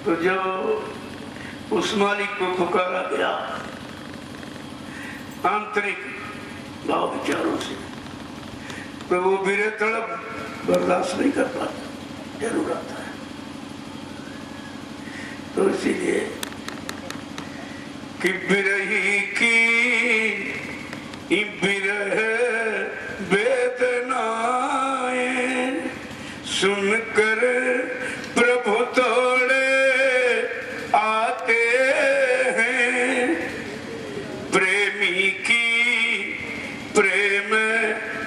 तो जब उस मालिक को पुकारा गया आंतरिक भाव विचारों से, तो वो बिरे तड़प बर्दाश्त नहीं कर पाता, जरूर आता है। तो इसीलिए कि बिरही की बिरह वेदनाएं सुनकर प्रभु तोड़े आते हैं, प्रेमी की प्रेम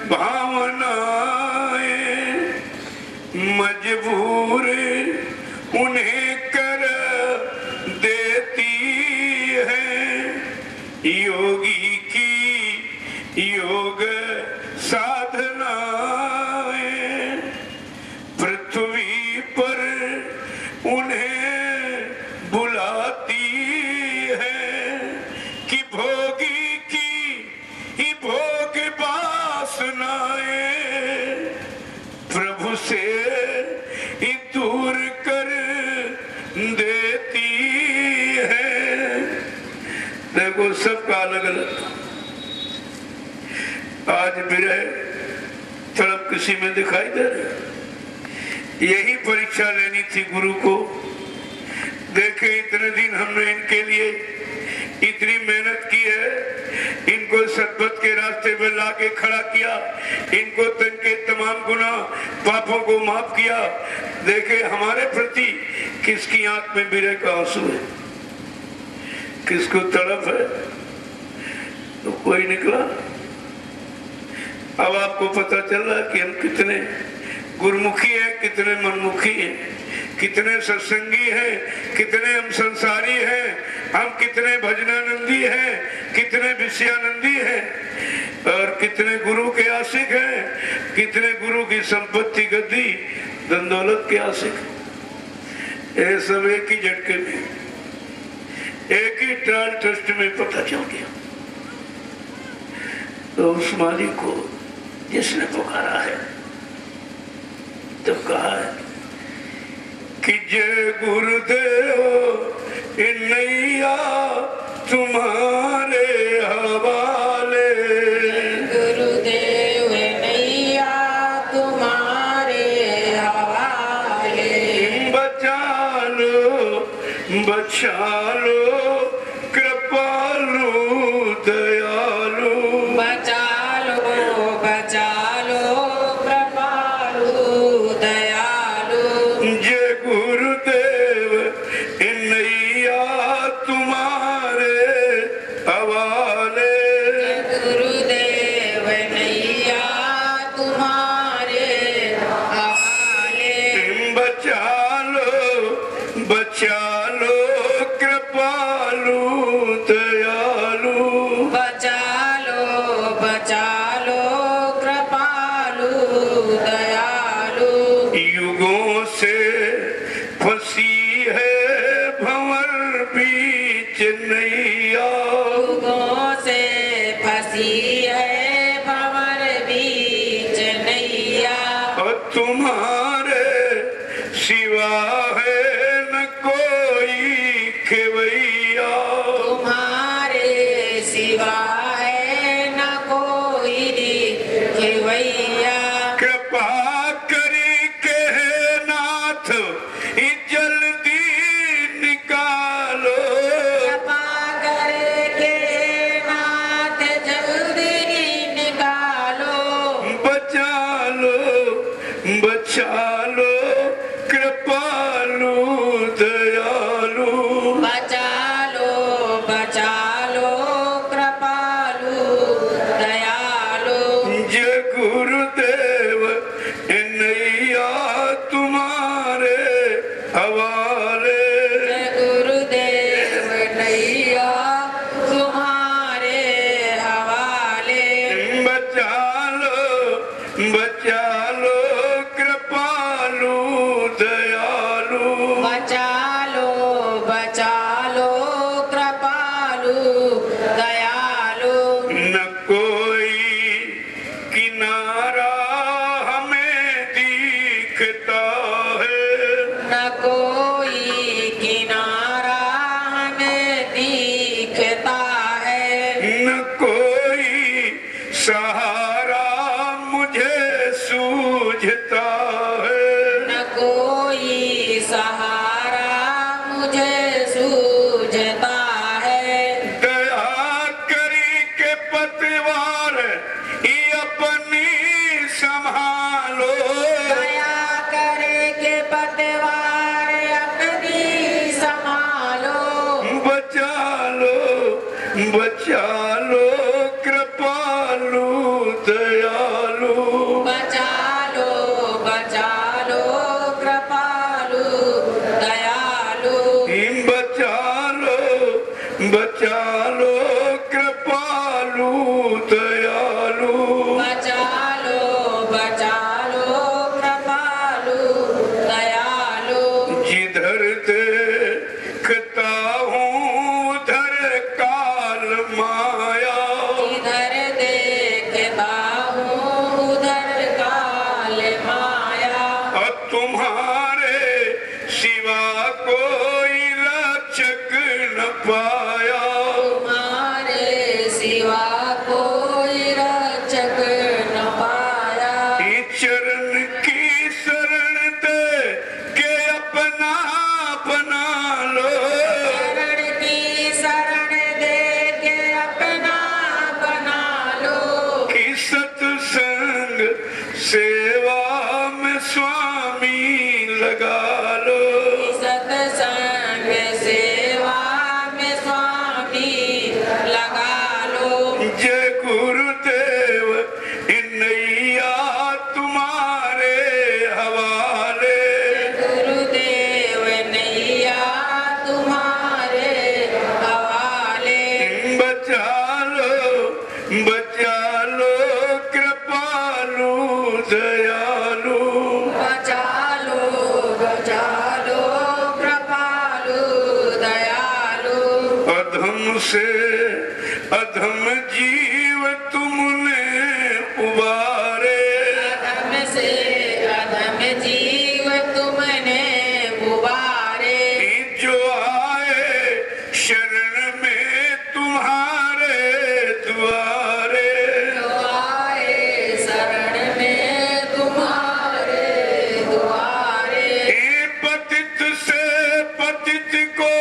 भावनाएं मजबूर उन्हें कर देती है, योगी की योग साधनाएं पृथ्वी पर उन्हें बुलाती है, कि भोगी की ही भोग वासनाएं प्रभु से ही दूर कर देती है। देखो सबका अलग अलग, आज विरह तड़प किसी में दिखाई दे रही। यही परीक्षा लेनी थी गुरु को। देखे इतने दिन हमने इनके लिए इतनी मेहनत की है, इनको सद्बत के रास्ते में लाके खड़ा किया, इनको तन के तमाम गुनाह पापों को माफ किया। देखे हमारे प्रति किसकी आंख में विरह का आंसू है, किसको तड़प है, तो कोई निकला। अब आपको पता चल रहा है कि हम कितने गुरुमुखी हैं, कितने मनमुखी हैं, कितने सत्संगी हैं, कितने हम संसारी हैं, हम कितने भजनानंदी हैं, कितने विषयानंदी हैं, और कितने गुरु के आशिक हैं, कितने गुरु की संपत्ति गद्दी धन दौलत के आशिक। ये सब एक ही झटके में, एक ही ट्रायल टेस्ट में पता चल गया। तो उस मालिक को जिसने पुकारा है, तब कहा है कि जय गुरुदेव नैया तुम्हारे हवाले, गुरुदेव नैया तुम्हारे हवाले, बचा लो कृपालु दयालु, बचा लो कृपालु दयालु, जय गुरुदेव नैया तुम्हारे हवाले, गुरुदेव नैया तुम्हारे हवाले, बचा लो कृपालु दयालु, बचा लो कृपालु दयालु, युगों से फंसी है भंवर बीच नैया, युगों से फंसी है भंवर बीच नैया, और तुम्हारे सिवा है न कोई खेवैया, तुम्हारे सिवा है न कोई खेवैया, कृपा करी के नाथ जल्दी निकालो, कृपा करके नाथ जल्दी निकालो, बचा लो कृपालु दयालु, बचा लो कृपालु दयालु, जय गुरुदेव नैया तुम्हारे हवाले, गुरुदेव नैया तुम्हारे हवाले, बचा लो कृपालु दयालु, बचा लो कृपालु दयालु, न कोई किनारा हमें दिखता है, न कोई सहारा मुझे सूझता है। दया करी के पतवार ये अपनी संभालो। दया करे के पतवार अपनी संभालो। बचा लो कृपालु दयालु। बचा लो कृपालु दयालु। बचा लो कृपालु दयालु। बचा लो कृपालु दयालु। जिधर देखता हूँ उधर काल माया। इधर देखता हूँ उधर काल माया। और तुम्हारे सिवा कोई रक्षक न पाया। तुम्हारे सिवा कोई रक्षक न पाया। चरण की शरण दे के अपना बना लो। शरण की शरण दे के अपना बना लो। कि सत्संग सेवा में स्वामी लगा लो। सत्संग सेवा में स्वामी लगा लो। जय गुरुदेव नैया तुम्हारे हवाले। गुरुदेव नैया तुम्हारे हवाले। बचा लो कृपालु दयालु। बचा लो कृपालु दयालु। अधम से अधम जीव तुमने उबारे। अधम से अधम जीव तुमने उबारे। जो आए शरण में तुम्हारे द्वारे। जो आए शरण में तुम्हारे द्वारे। पतित से पतित को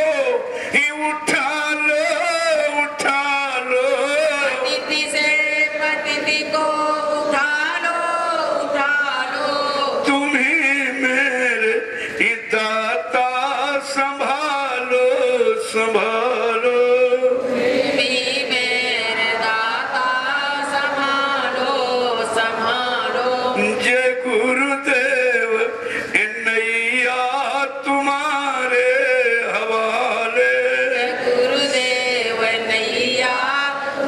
ही उठा लो। पतिति से पतिति को उठा लो। तुम्ही मेरे दाता संभालो। भी मेरे दाता संभालो। जय गुरुदेव नैया तुम्हारे हवाले। गुरुदेव नैया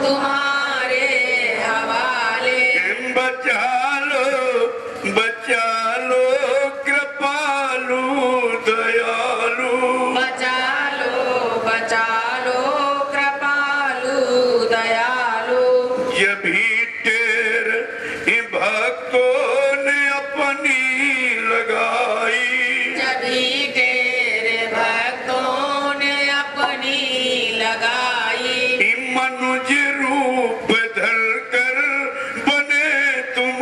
तुम्हारे हवाले। बचा लो कृपालु दयालु। बचा लो कृपालु दयालु। जब भी टेर भक्तों ने अपनी लगाई। जब ही तेरे भक्तों ने अपनी लगाई। मनुज रूप धर कर बने तुम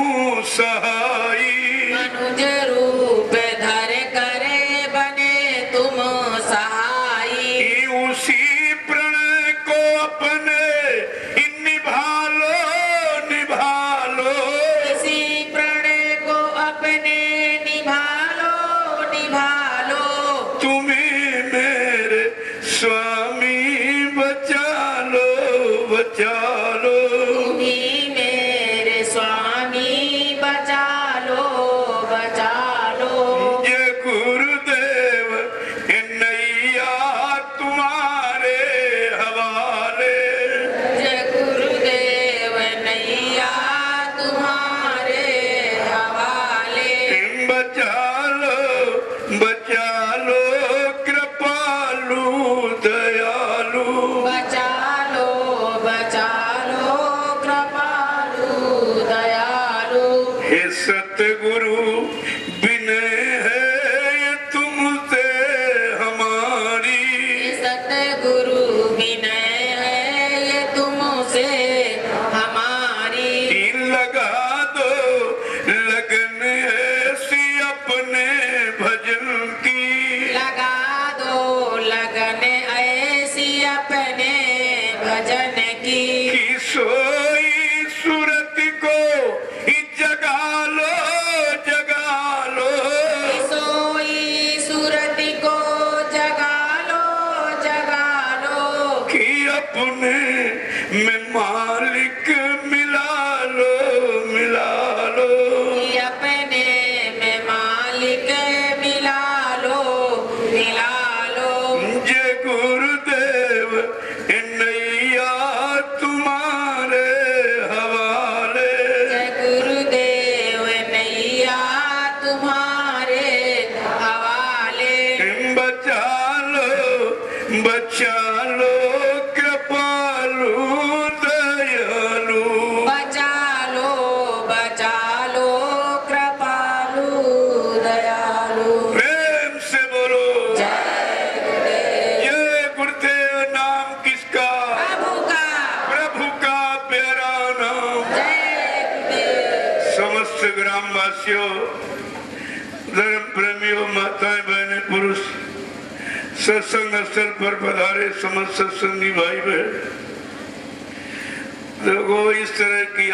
सहाई। मनुज रूप धर करे बने तुम सहाई। उसी प्रणय को अपने निभा लो। इसी प्रणय को अपने निभा लो। तुम्हें मेरे स्वामी बचा लो। तुम्ही मेरे स्वामी बचा लो। जय गुरुदेव नैया तुम्हारे हवाले। जय गुरुदेव नैया तुम्हारे हवाले। बचा लो कृपालु दयालु। बचा लो कृपालु दयालु। हे सतगुरु विनय है ये तुमसे हमारी। सतगुरु विनय है ये तुमसे हमारी। लगा दो लगन ऐसी अपने भजन की। लगा दो लगन ऐसी अपने भजन की कि सोई सूरत को जगा लो जगा लो, सोई सूरत को जगा लो कि अपने में मालिक मिला लो मिला लो, कि अपने में मालिक मिला लो जय गुरुदेव नैया तुम्हारे हवाले, जय गुरुदेव नैया तुम्हारे हवाले, बचा लो कृपालु दयालु, बचा लो कृपालु दयालु। प्रेम से बोलो जय ये गुरुदेव नाम किसका, प्रभु का प्यारा नाम। समस्त ग्रामवासियों, धर्म प्रेमियों, माताएं बहनें पुरुष, सत्संग स्थल पर पधारे समस्त सत्संगी भाई बहन, लोगों इस तरह की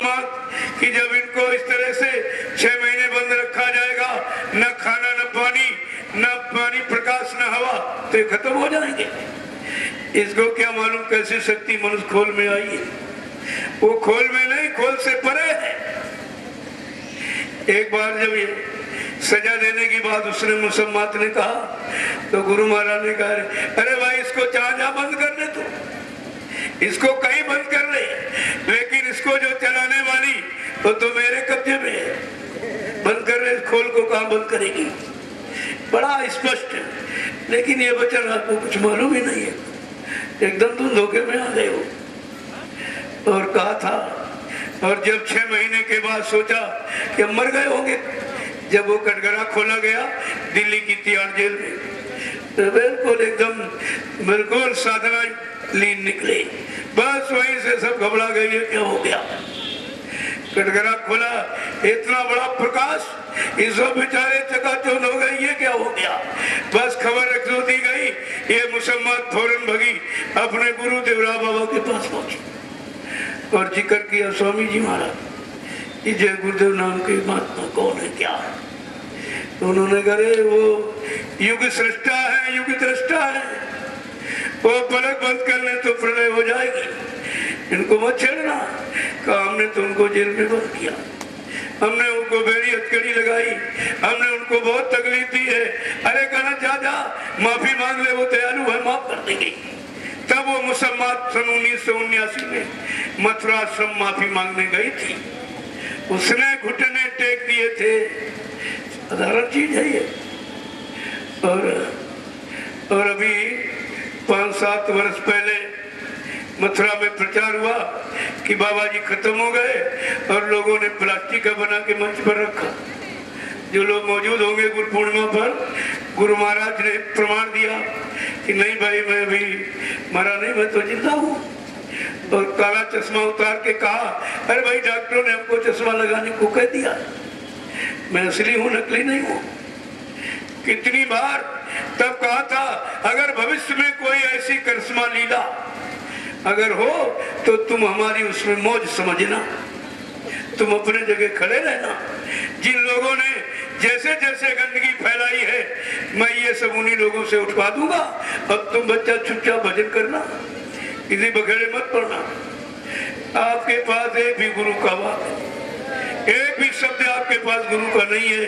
कि जब इनको इस तरह से 6 महीने बंद रखा जाएगा, न खाना न पानी प्रकाश न हवा, तो ये खत्म हो जाएंगे। इसको क्या मालूम कैसी शक्ति मनुष्य खोल में आई है, वो खोल में नहीं खोल से परे है। एक बार जब ये सजा देने की बात उसने मुसम्मात ने कहा तो गुरु महाराज ने कहा, अरे भाई इसको जहाँ बंद कर ले, तू इसको कहीं बंद कर ले, लेकिन इसको जो चलाने वाली तो मेरे कब्जे में है, बंद कर ले, खोल को कहाँ बंद करेगी। बड़ा स्पष्ट है, लेकिन ये वचन आपको कुछ मालूम ही नहीं है, एकदम तुम धोखे में आ गए हो। और कहा था, और जब 6 महीने के बाद सोचा कि हम मर गए होंगे, जब वो कटघरा खोला गया दिल्ली की तिहाड़ जेल में, तो बिल्कुल साधना लीन निकले, बस वहीं से सब घबरा गए, ये क्या हो गया। कटघरा खोला, इतना बड़ा प्रकाश, इस सब बेचारे चकाचौंध हो गए, ये क्या हो गया। बस खबर रख दो दी गई, ये मुसम्मत फौरन भगी अपने गुरु देवरा बाबा के पास पहुंची और जिक्र किया, स्वामी जी महाराज ये जय गुरुदेव नाम के महात्मा कौन है, क्या है। तो उन्होंने कहा वो युग सृष्टा है, युग दृष्टा है, वो पलक बंद कर ले तो प्रलय हो जाएगी, इनको मत छेड़ना। कहा हमने तो उनको जेल में बंद किया, हमने उनको बेड़ी हथकड़ी लगाई, हमने उनको बहुत तकलीफ दी है। अरे कहना जा माफी मांग ले, वो दयालु है, माफ कर देंगे। तब वो मुसम्मत सन 1979 में मथुराश्रम माफी मांगने गई थी, उसने घुटने टेक दिए थे, साधारण चीज है ये। और अभी 5-7 वर्ष पहले मथुरा में प्रचार हुआ कि बाबा जी खत्म हो गए, और लोगों ने प्लास्टिक का बना के मंच पर रखा। जो लोग मौजूद होंगे गुरु पूर्णिमा पर, गुरु महाराज ने प्रमाण दिया कि नहीं भाई मैं भी मरा नहीं, मैं तो जिंदा हूँ। और काला चश्मा उतार के कहा, अरे भाई डॉक्टरों ने हमको चश्मा लगाने को कह दिया, मैं असली हूँ, नकली नहीं हूँ। कितनी बार तब कहा था, अगर भविष्य में कोई ऐसी करिश्मा लीला अगर हो तो तुम हमारी उसमें मौज समझना, तुम अपने जगह खड़े रहना। जिन लोगों ने जैसे जैसे गंदगी फैलाई है, मैं ये सब उन्हीं लोगों से उठवा दूंगा। अब तुम बच्चा चुपचाप भजन करना, किसी बखेड़े मत पड़ना। आपके पास एक भी गुरु का बात, एक भी शब्द आपके पास गुरु का नहीं है,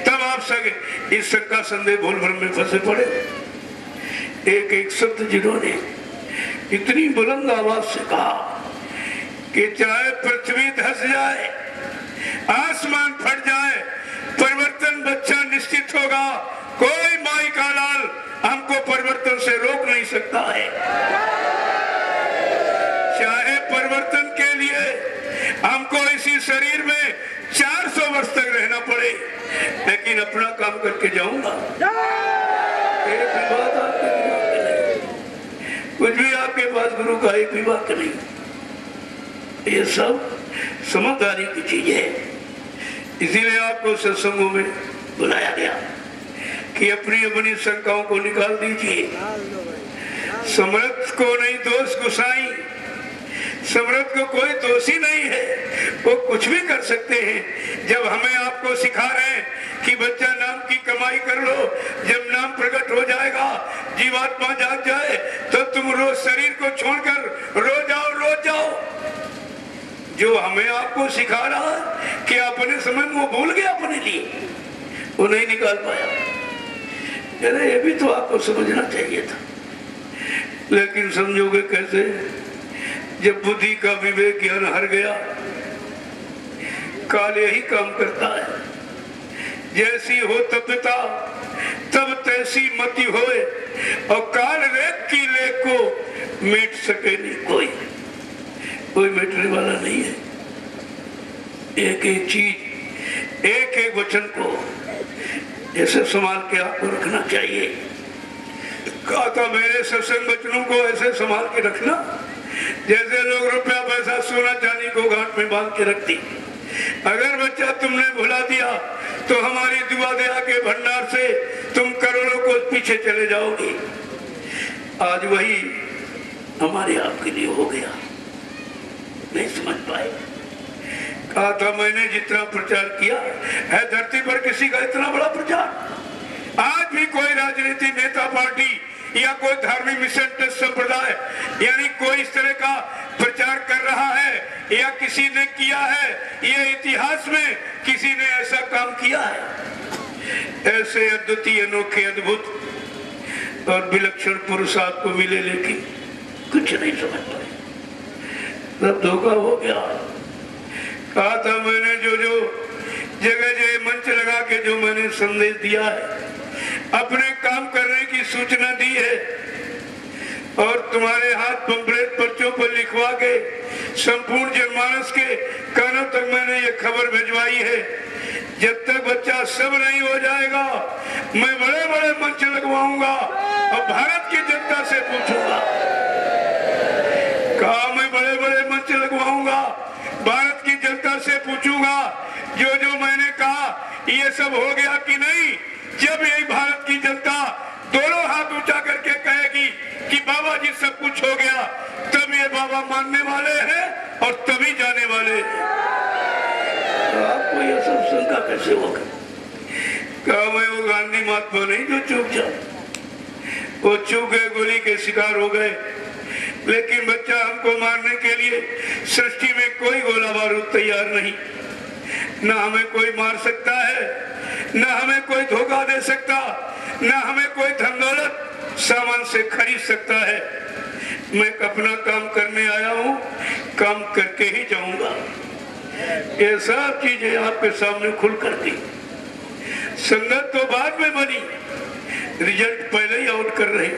तब आप सब इस शंका संदेह भूल भ्रम में फंसे पड़े। एक एक शब्द जिन्होंने इतनी बुलंद आवाज से कहा कि चाहे पृथ्वी धस जाए, आसमान फट जाए, परिवर्तन बच्चा निश्चित होगा। कोई माई का लाल हमको परिवर्तन से रोक नहीं सकता है। चाहे परिवर्तन के लिए हमको इसी शरीर में 400 वर्ष तक रहना पड़े, लेकिन अपना काम करके जाऊंगा। एक भी बात आपके दिमाग में नहीं, कुछ भी आपके पास गुरु का एक भी बात नहीं। ये सब समझदारी की चीज है, इसीलिए आपको सत्संगों में बुलाया गया कि अपनी अपनी शंकाओं को निकाल दीजिए। समर्थ को नहीं दोष गुसाई, समर्थ को कोई दोषी नहीं है, वो कुछ भी कर सकते हैं। जब हमें आपको सिखा रहे हैं कि बच्चा नाम की कमाई कर लो, जब नाम प्रकट हो जाएगा, जीवात्मा जाग जाए, तो तुम रोज शरीर को छोड़कर रोज जाओ। जो हमें आपको सिखा रहा है कि अपने समय में वो भूल गया, अपने लिए वो नहीं निकाल पाया। अरे ये भी तो आपको समझना चाहिए था, लेकिन समझोगे कैसे जब बुद्धि का विवेक ज्ञान हर गया। काल यही काम करता है, जैसी हो तपिता तब तैसी मति होए, और काल रेख की लेख को मिट सके नहीं कोई मिटने वाला नहीं है। एक एक चीज, एक एक वचन को ऐसे संभाल के आपको रखना चाहिए। कहा था मेरे सत्संग वचनों को ऐसे संभाल के रखना जैसे लोग रुपया पैसा सोना चांदी को गांठ में बांध के रखती। अगर बच्चा तुमने भुला दिया तो हमारी दुआ दया के भंडार से तुम करोड़ों को पीछे चले जाओगे। आज वही हमारे आपके लिए हो गया, नहीं समझ पाए। कहा था मैंने जितना प्रचार किया है धरती पर किसी का इतना बड़ा प्रचार। आज भी कोई राजनीति नेता पार्टी या कोई धार्मिक मिशन संप्रदाय यानी कोई इस तरह का प्रचार कर रहा है या किसी ने किया है, ये इतिहास में किसी ने ऐसा काम किया है। ऐसे अद्वितीय अनोखे अद्भुत और विलक्षण पुरुष आपको मिले, लेकिन कुछ नहीं समझ पाए, सब धोखा हो गया। कहा था मैंने जो जगह मंच लगा के जो मैंने संदेश दिया है, अपने काम करने की सूचना दी है, और तुम्हारे हाथ पंपलेट पर्चों पर लिखवा के संपूर्ण जनमानस के कानों तक मैंने ये खबर भिजवाई है। जब तक बच्चा सब नहीं हो जाएगा मैं बड़े बड़े मंच लगवाऊंगा और भारत की जनता से पूछूंगा। कहा मैं बड़े बड़े मंच लगवाऊंगा, भारत की जनता से पूछूंगा जो मैंने कहा ये सब हो गया कि नहीं। जब यही भारत की जनता दोनों हाथ ऊंचा करके कहेगी कि बाबा जी सब कुछ हो गया, तब ये बाबा मानने वाले हैं और तभी जाने वाले हैं। तो आपको ये सब शंका कैसे होगा? कहा मैं वो गांधी महात्मा नहीं जो चूक जाए, वो चूक गए, गोली के शिकार हो गए, लेकिन बच्चा हमको मारने के लिए सृष्टि में कोई गोला बारूद तैयार नहीं। न हमें कोई मार सकता है, न हमें कोई धोखा दे सकता, न हमें कोई धन दौलत सामान से खरीद सकता है। मैं अपना काम करने आया हूँ, काम करके ही जाऊंगा। ये सब चीजें आपके सामने खुल कर दी। संगत तो बाद में बनी, रिजल्ट पहले ही आउट कर रहे।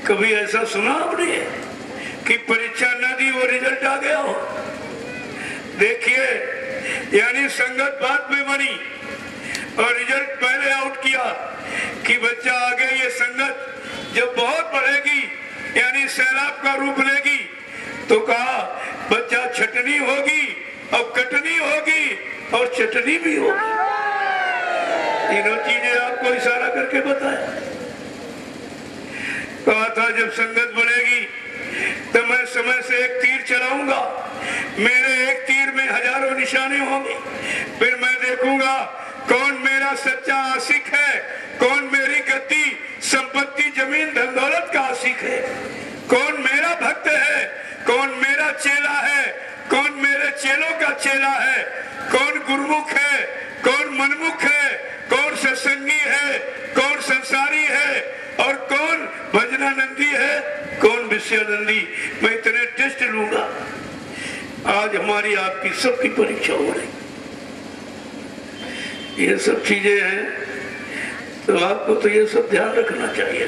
कभी ऐसा सुना आपने कि परीक्षा न दी वो रिजल्ट आ गया हो? देखिए, यानी संगत बाद में बनी और रिजल्ट पहले आउट किया कि बच्चा आगे ये संगत जब बहुत बढ़ेगी यानी सैलाब का रूप लेगी, तो कहा बच्चा छटनी होगी और कटनी होगी और चटनी भी होगी। तीनों चीजें आपको इशारा करके बताया। कहा था जब संगत बढ़ेगी तो मैं समय से एक तीर चलाऊंगा, मेरे एक तीर में हजारों निशाने होंगे। फिर मैं देखूंगा कौन मेरा सच्चा आशिक है, कौन मेरी गति संपत्ति जमीन धन दौलत का आशिक है, कौन मेरा भक्त है, कौन मेरा चेला है, कौन मेरे चेलों का चेला है, कौन गुरुमुख है, कौन मनमुख है, कौन सत्संगी है, कौन संसारी है और कौन भजनानंदी है, कौन विषयानंदी। मैं इतने टेस्ट लूंगा। आज हमारी आपकी सबकी परीक्षा हो रही, ये सब चीजें हैं, तो आपको तो ये सब ध्यान रखना चाहिए।